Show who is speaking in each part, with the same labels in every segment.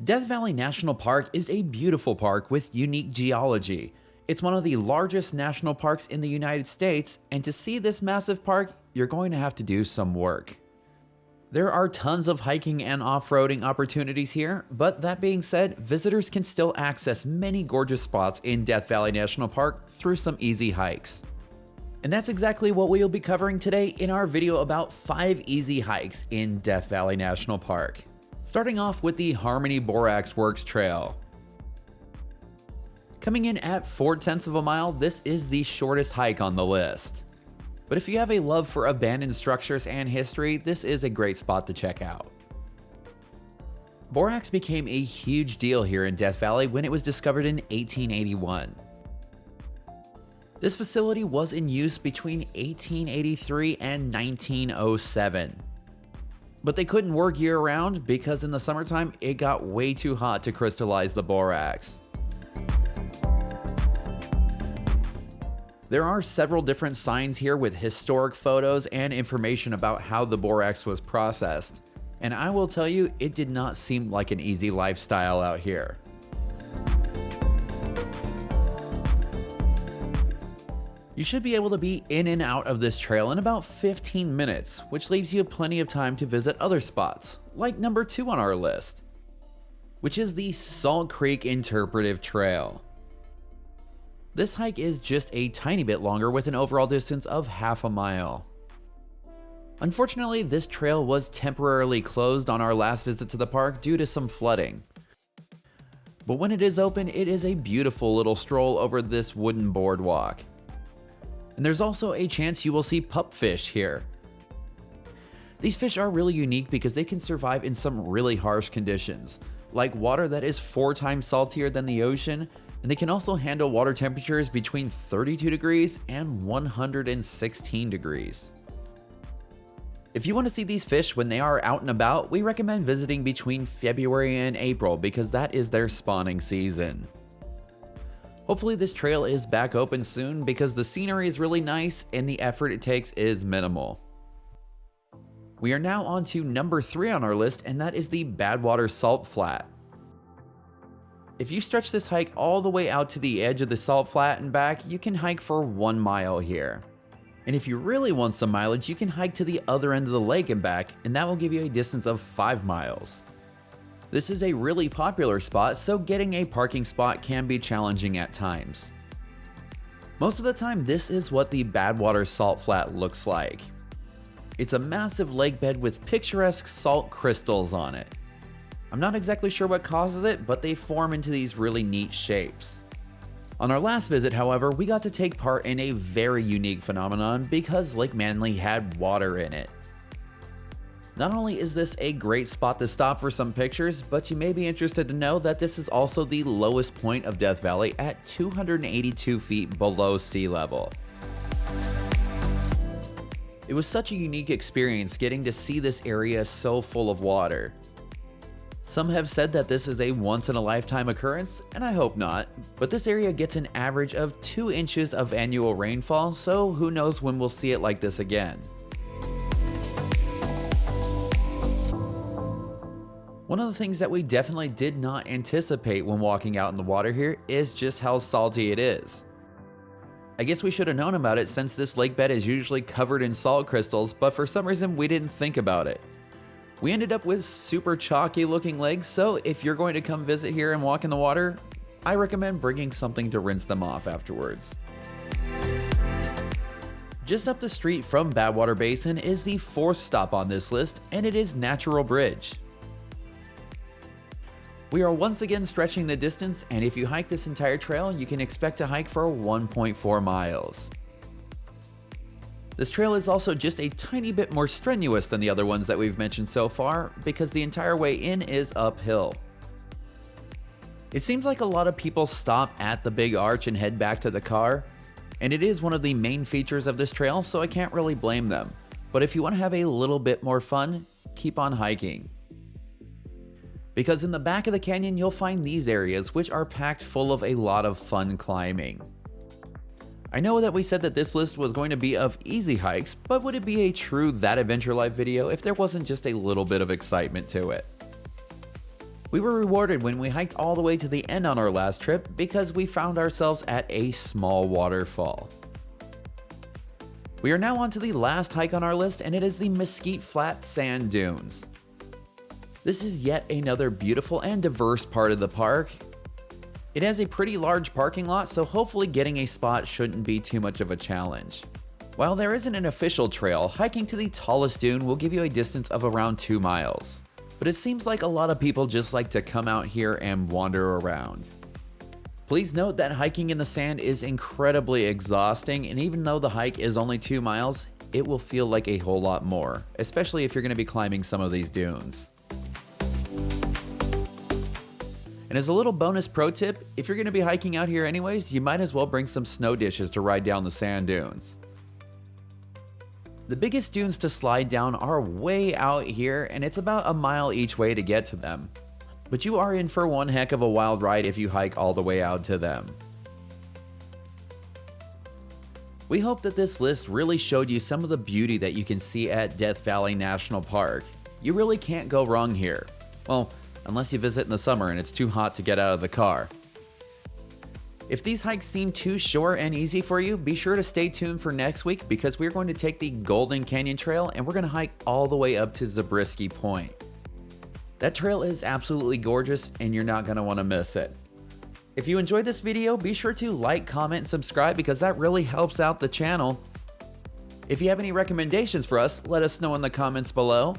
Speaker 1: Death Valley National Park is a beautiful park with unique geology. It's one of the largest national parks in the United States, and to see this massive park, you're going to have to do some work. There are tons of hiking and off-roading opportunities here, but that being said, visitors can still access many gorgeous spots in Death Valley National Park through some easy hikes. And that's exactly what we'll be covering today in our video about 5 easy hikes in Death Valley National Park. Starting off with the Harmony Borax Works Trail. Coming in at 4/10 of a mile, this is the shortest hike on the list. But if you have a love for abandoned structures and history, this is a great spot to check out. Borax became a huge deal here in Death Valley when it was discovered in 1881. This facility was in use between 1883 and 1907. But they couldn't work year-round because in the summertime it got way too hot to crystallize the borax. There are several different signs here with historic photos and information about how the borax was processed, and I will tell you, it did not seem like an easy lifestyle out here. You should be able to be in and out of this trail in about 15 minutes, which leaves you plenty of time to visit other spots, like number 2 on our list, which is the Salt Creek Interpretive Trail. This hike is just a tiny bit longer with an overall distance of half a mile. Unfortunately, this trail was temporarily closed on our last visit to the park due to some flooding. But when it is open, it is a beautiful little stroll over this wooden boardwalk. And there's also a chance you will see pupfish here. These fish are really unique because they can survive in some really harsh conditions, like water that is 4 times saltier than the ocean, and they can also handle water temperatures between 32 degrees and 116 degrees. If you want to see these fish when they are out and about, we recommend visiting between February and April because that is their spawning season. Hopefully this trail is back open soon because the scenery is really nice and the effort it takes is minimal. We are now on to number 3 on our list, and that is the Badwater Salt Flat. If you stretch this hike all the way out to the edge of the salt flat and back, you can hike for 1 mile here. And if you really want some mileage, you can hike to the other end of the lake and back, and that will give you a distance of 5 miles. This is a really popular spot, so getting a parking spot can be challenging at times. Most of the time, this is what the Badwater Salt Flat looks like. It's a massive lake bed with picturesque salt crystals on it. I'm not exactly sure what causes it, but they form into these really neat shapes. On our last visit, however, we got to take part in a very unique phenomenon because Lake Manly had water in it. Not only is this a great spot to stop for some pictures, but you may be interested to know that this is also the lowest point of Death Valley at 282 feet below sea level. It was such a unique experience getting to see this area so full of water. Some have said that this is a once-in-a-lifetime occurrence, and I hope not, but this area gets an average of 2 inches of annual rainfall, so who knows when we'll see it like this again. One of the things that we definitely did not anticipate when walking out in the water here is just how salty it is. I guess we should have known about it since this lake bed is usually covered in salt crystals, but for some reason we didn't think about it. We ended up with super chalky looking legs, so if you're going to come visit here and walk in the water, I recommend bringing something to rinse them off afterwards. Just up the street from Badwater Basin is the 4th stop on this list, and it is Natural Bridge. We are once again stretching the distance, and if you hike this entire trail, you can expect to hike for 1.4 miles. This trail is also just a tiny bit more strenuous than the other ones that we've mentioned so far because the entire way in is uphill. It seems like a lot of people stop at the big arch and head back to the car, and it is one of the main features of this trail, so I can't really blame them. But if you want to have a little bit more fun, keep on hiking. Because in the back of the canyon, you'll find these areas, which are packed full of a lot of fun climbing. I know that we said that this list was going to be of easy hikes, but would it be a true That Adventure Life video if there wasn't just a little bit of excitement to it? We were rewarded when we hiked all the way to the end on our last trip because we found ourselves at a small waterfall. We are now on to the last hike on our list, and it is the Mosquite Flat Sand Dunes. This is yet another beautiful and diverse part of the park. It has a pretty large parking lot, so hopefully getting a spot shouldn't be too much of a challenge. While there isn't an official trail, hiking to the tallest dune will give you a distance of around 2 miles. But it seems like a lot of people just like to come out here and wander around. Please note that hiking in the sand is incredibly exhausting, and even though the hike is only 2 miles, it will feel like a whole lot more, especially if you're going to be climbing some of these dunes. And as a little bonus pro tip, if you're going to be hiking out here anyways, you might as well bring some snow dishes to ride down the sand dunes. The biggest dunes to slide down are way out here, and it's about a mile each way to get to them. But you are in for one heck of a wild ride if you hike all the way out to them. We hope that this list really showed you some of the beauty that you can see at Death Valley National Park. You really can't go wrong here. Well, unless you visit in the summer and it's too hot to get out of the car. If these hikes seem too short and easy for you, be sure to stay tuned for next week because we're going to take the Golden Canyon Trail and we're going to hike all the way up to Zabriskie Point. That trail is absolutely gorgeous and you're not going to want to miss it. If you enjoyed this video, be sure to like, comment, and subscribe because that really helps out the channel. If you have any recommendations for us, let us know in the comments below.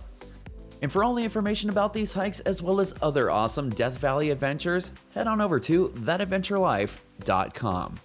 Speaker 1: And for all the information about these hikes as well as other awesome Death Valley adventures, head on over to thatadventurelife.com.